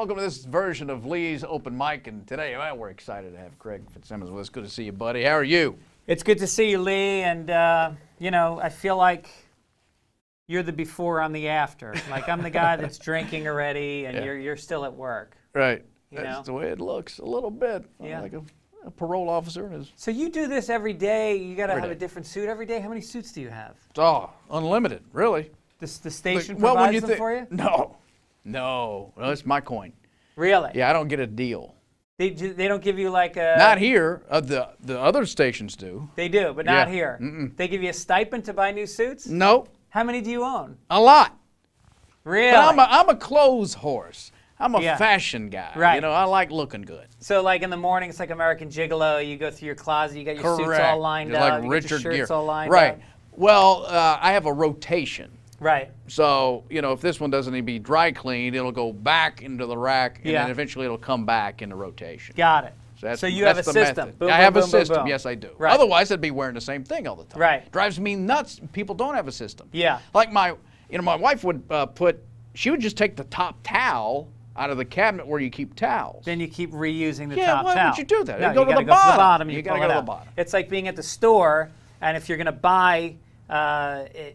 welcome to this version of Lee's Open Mic. And today, well, we're excited to have Craig Fitzsimmons with us. Good to see you, buddy. How are you? It's good to see you, Lee. And, you know, I feel like you're the before, I'm the after. Like, I'm the guy that's drinking already, and you're still at work. Right. You That's know? the way it looks, a little bit. Yeah. Like a parole officer. So you do this every day. You got to Every have day. a different suit every day. How many suits do you have? Oh, unlimited, really. The station Well, when provides you them for you? No, well, it's my coin. Really? Yeah, I don't get a deal. They don't give you like a... Not here. The other stations do. They do, but not Yeah. here. Mm-mm. They give you a stipend to buy new suits? No, How many do you own? a lot. Really? But I'm a clothes horse. I'm a Yeah. fashion guy. Right. You know, I like looking good. So like in the morning, it's like American Gigolo. You go through your closet, you got your suits Correct. all lined You're up, like you Richard got your shirts Gere. all lined Right. up. Well, I have a rotation. Right. So, you know, if this one doesn't need to be dry cleaned, it'll go back into the rack, and Yeah. then eventually it'll come back into rotation. Got it. So, you have a the system. method. Boom, I boom, have boom, a boom, system. boom. Yes, I do. Right. Otherwise, I'd be wearing the same thing all the time. Right. Drives me nuts. People don't have a system. Yeah. Like my wife would she would just take the top towel out of the cabinet where you keep towels. Then you keep reusing the Yeah, top why would towel. you do that? No, You go to gotta the go to the bottom. bottom. And You you gotta pull go it to the out. bottom. It's like being at the store, and if you're going to buy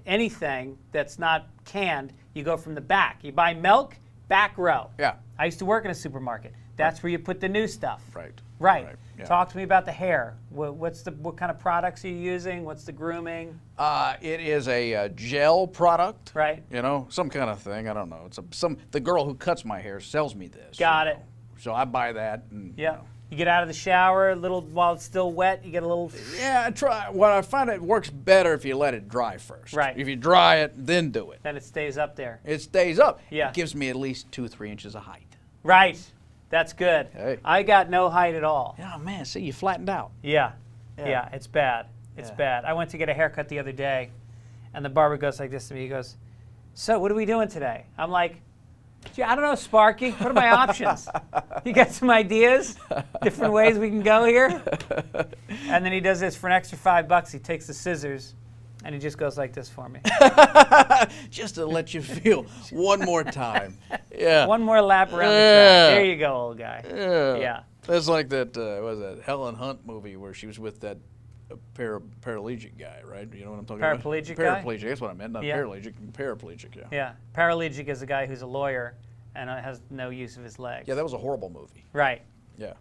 anything that's not canned, you go from the back. You buy milk, back row. Yeah. I used to work in a supermarket. That's where you put the new stuff. Right. Right. Yeah. Talk to me about the hair. What kind of products are you using? What's the grooming? It is a gel product. Right. You know, some kind of thing. I don't know. It's the girl who cuts my hair sells me this. Got you it. know. So I buy that. And, Yeah. You know. You get out of the shower a little while it's still wet. You get a little. Yeah, I try. Well, I find it works better if you let it dry first. Right. If you dry it, then do it. Then it stays up there. It stays up. Yeah. It gives me at least 2-3 inches of height. Right. That's good. Hey. I got no height at all. Oh man, see, you flattened out. Yeah. Yeah. Yeah, it's bad. It's Yeah. bad. I went to get a haircut the other day, and the barber goes like this to me. He goes, "So, what are we doing today?" I'm like, "Gee, I don't know, Sparky. What are my options? You got some ideas? Different ways we can go here?" And then he does this for an extra $5. He takes the scissors, and he just goes like this for me. Just to let you feel one more time. Yeah. One more lap around the Yeah. track. There you go, old guy. Yeah. Yeah. That's like that, what was that Helen Hunt movie where she was with that paraplegic guy, right? You know what I'm talking about? Paraplegic guy? Paraplegic, that's what I meant, not Yeah. paralytic. Paraplegic, yeah. Yeah. Paralygic is a guy who's a lawyer and has no use of his legs. Yeah, that was a horrible movie. Right. Yeah.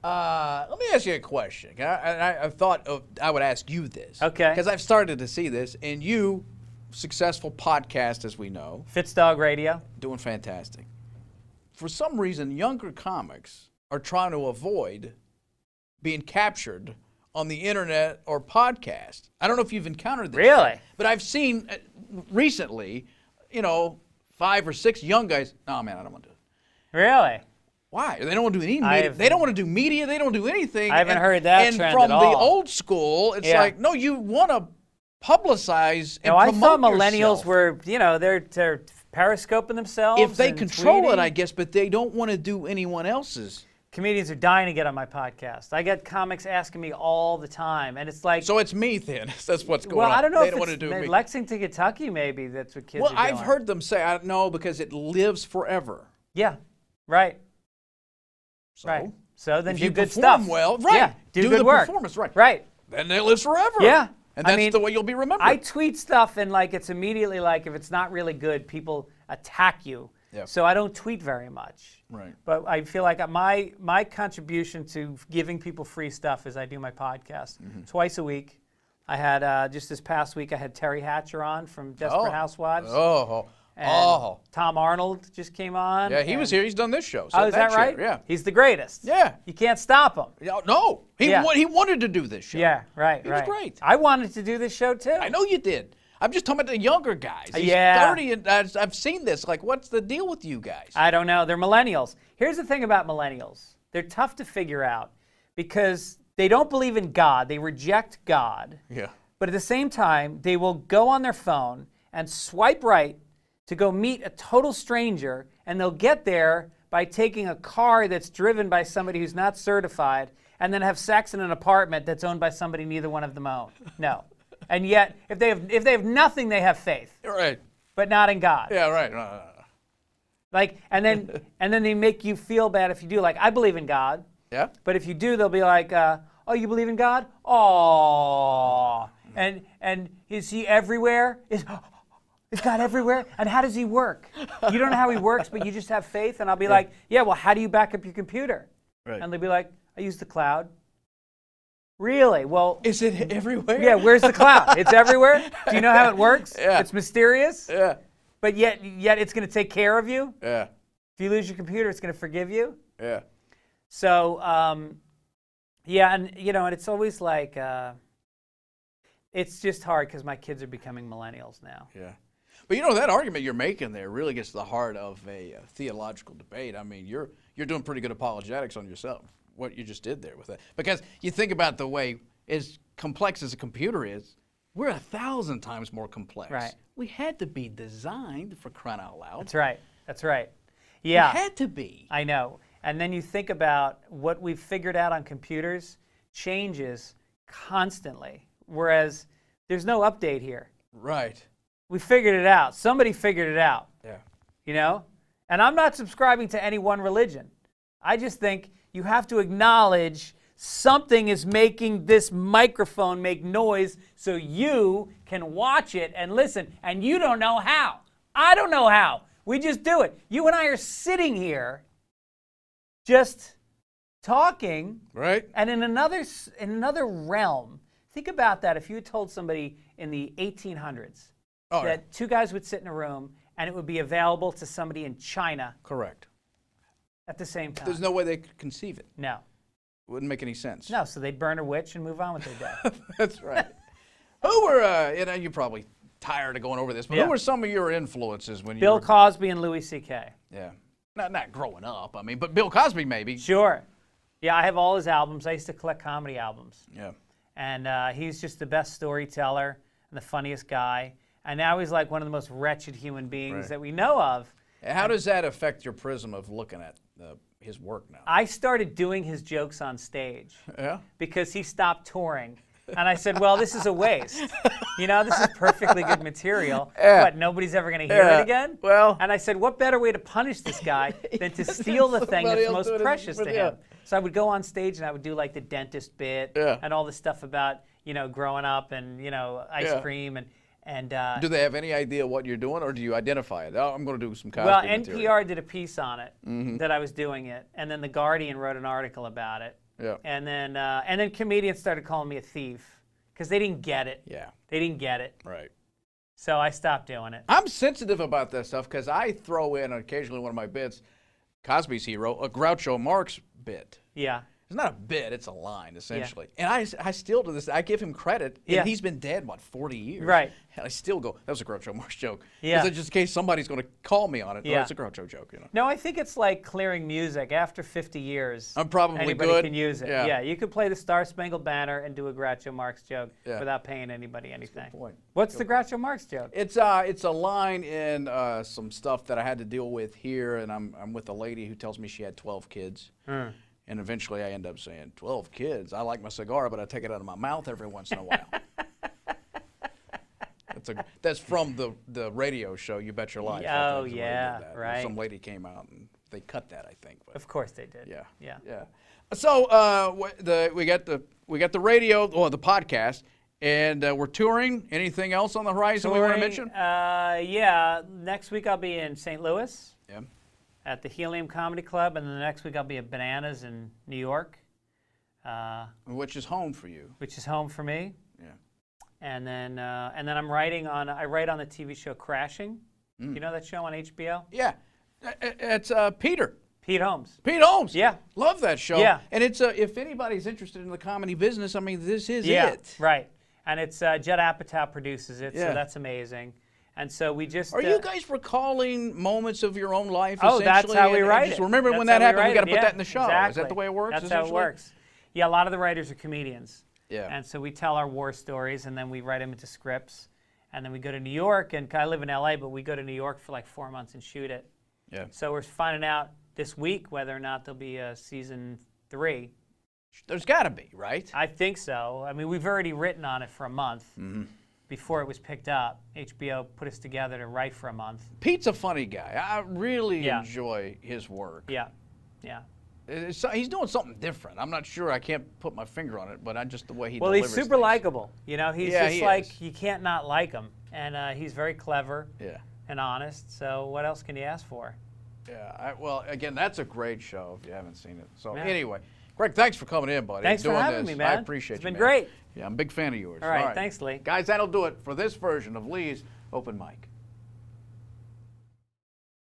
Let me ask you a question. I thought I would ask you this. Okay. Because I've started to see this, and you, successful podcast as we know, Fitzdog Radio. doing fantastic. For some reason, younger comics are trying to avoid being captured on the internet or podcast. I don't know if you've encountered this. Really? yet, but I've seen recently, 5 or 6 young guys. No, man, I don't want to do it. Really? Why? They don't want to do any media. They don't want to do media. They don't do anything. I haven't heard that and trend from at all. the old school, it's Yeah. like, no, you want to publicize and No, I promote thought millennials yourself. were, they're periscoping themselves. If they and control it, tweeting. I guess, but they don't want to do anyone else's. Comedians are dying to get on my podcast. I get comics asking me all the time, and it's like, So it's me then. That's what's going well, on. I don't know they if don't want it's to do me. Lexington, Kentucky, maybe that's what kids Well, are doing. I've heard them say, I don't know, because it lives forever. Yeah, right, So right. So then if do you good perform stuff. well, right? Yeah, do good the work. performance, right? Right. Then it lives forever. Yeah. and I that's mean, the way you'll be remembered. I tweet stuff and like it's immediately like if it's not really good, people attack you. Yeah. So I don't tweet very much. Right. But I feel like my contribution to giving people free stuff is I do my podcast twice a week. I had just this past week I had Terry Hatcher on from Desperate Housewives. Oh. And Tom Arnold just came on. Yeah, he was here. He's done this show. Oh, is that chair, right? Yeah. He's the greatest. Yeah. You can't stop him. Yeah, no, he Yeah. he wanted to do this show. Yeah, right, He was right. great. I wanted to do this show too. I know you did. I'm just talking about the younger guys. He's Yeah. 30, and I've seen this. Like, what's the deal with you guys? I don't know. They're millennials. Here's the thing about millennials. They're tough to figure out because they don't believe in God. They reject God. Yeah. But at the same time, they will go on their phone and swipe right to go meet a total stranger, and they'll get there by taking a car that's driven by somebody who's not certified and then have sex in an apartment that's owned by somebody neither one of them own. No. And yet, if they have nothing, they have faith, Right. but not in God. Yeah, right. Like, and then they make you feel bad if you do. Like, I believe in God. Yeah. But if you do, they'll be like, oh, you believe in God? Oh. And is he everywhere? Is God everywhere? And how does he work? You don't know how he works, but you just have faith. And I'll be like, yeah, well, how do you back up your computer? Right. And they'll be like, I use the cloud. Really? Well, Is it everywhere? yeah, where's the cloud? It's everywhere? Do you know how it works? Yeah. It's mysterious? Yeah. But yet it's going to take care of you? Yeah. If you lose your computer, it's going to forgive you? Yeah. So, yeah, and, and it's always like, it's just hard because my kids are becoming millennials now. Yeah. But that argument you're making there really gets to the heart of a theological debate. I mean, you're doing pretty good apologetics on yourself, what you just did there with that. Because you think about the way, as complex as a computer is, we're 1,000 times more complex. Right. We had to be designed, for crying out loud. That's right. That's right. Yeah. We had to be. I know. And then you think about what we've figured out on computers changes constantly, whereas there's no update here. Right. We figured it out. Somebody figured it out. Yeah. And I'm not subscribing to any one religion. I just think you have to acknowledge something is making this microphone make noise so you can watch it and listen, and you don't know how. I don't know how. We just do it. You and I are sitting here just talking. Right. And in another realm, think about that if you had told somebody in the 1800s that two guys would sit in a room and it would be available to somebody in China. Correct. At the same time. There's no way they could conceive it. No. It wouldn't make any sense. No, so they'd burn a witch and move on with their day. That's right. Who were, you're probably tired of going over this, but who were some of your influences when you Bill were... Cosby and Louis C.K. Yeah. Not growing up, I mean, but Bill Cosby maybe. Sure. Yeah, I have all his albums. I used to collect comedy albums. Yeah. And he's just the best storyteller and the funniest guy. And now he's like one of the most wretched human beings that we know of. How does that affect your prism of looking at his work now? I started doing his jokes on stage because he stopped touring. And I said, well, this is a waste. This is perfectly good material, but nobody's ever going to hear it again? Well. And I said, what better way to punish this guy than to steal the thing that's most precious to him? So I would go on stage and I would do like the dentist bit and all this stuff about, growing up and, ice cream and do they have any idea what you're doing, or do you identify it? Oh, I'm going to do some Cosby Well, material. NPR did a piece on it that I was doing it, and then The Guardian wrote an article about it. Yeah. And then comedians started calling me a thief because they didn't get it. Yeah. They didn't get it. Right. So I stopped doing it. I'm sensitive about that stuff because I throw in occasionally one of my bits, Cosby's hero, a Groucho Marx bit. Yeah. It's not a bit, it's a line, essentially. And I still, to this, I give him credit. And he's been dead, 40 years? Right. And I still go, that was a Groucho Marx joke. Yeah. Just in case somebody's going to call me on it. Yeah. Oh, it's a Groucho joke, No, I think it's like clearing music. After 50 years, I'm probably anybody good. can use it. Yeah. You could play the Star Spangled Banner and do a Groucho Marx joke without paying anybody anything. That's a good point. What's the Groucho Marx joke? It's a line in some stuff that I had to deal with here, and I'm with a lady who tells me she had 12 kids. And eventually I end up saying, 12 kids? I like my cigar, but I take it out of my mouth every once in a while. That's from the radio show, You Bet Your Life. Oh, yeah, right. Some lady came out, and they cut that, I think. But of course they did. Yeah. So we got the radio, or the podcast, and we're touring. Anything else on the horizon we want to mention? Next week I'll be in St. Louis. Yeah. At the Helium Comedy Club, and then the next week I'll be at Bananas in New York. Which is home for you. Which is home for me. Yeah. And then I'm writing on, I write on the TV show Crashing. Do you know that show on HBO? Yeah. It's Peter. Pete Holmes. Pete Holmes. Yeah. Love that show. Yeah. And it's if anybody's interested in the comedy business, I mean, this is it. Right. And it's Judd Apatow produces it, so that's amazing. And so we just... Are you guys recalling moments of your own life? Oh, that's how we write it. Just remember when that happened, we got to put that in the show. Exactly. Is that the way it works? That's how it works. Yeah, a lot of the writers are comedians. Yeah. And so we tell our war stories, and then we write them into scripts. And then we go to New York, and I live in L.A., but we go to New York for like 4 months and shoot it. Yeah. So we're finding out this week whether or not there'll be a season 3. There's got to be, right? I think so. I mean, we've already written on it for a month. before it was picked up. HBO put us together to write for a month. Pete's a funny guy. I really enjoy his work. Yeah, yeah. He's doing something different. I'm not sure. I can't put my finger on it, but just the way he delivers. Well, he's super likable. You know, he's just like, you can't not like him. And he's very clever and honest. So what else can you ask for? Yeah. Well, again, that's a great show if you haven't seen it. So anyway, Greg, thanks for coming in, buddy. Thanks for having me, man. I appreciate it. It's been great. Yeah, I'm a big fan of yours. All right. Thanks, Lee. Guys, that'll do it for this version of Lee's Open Mic.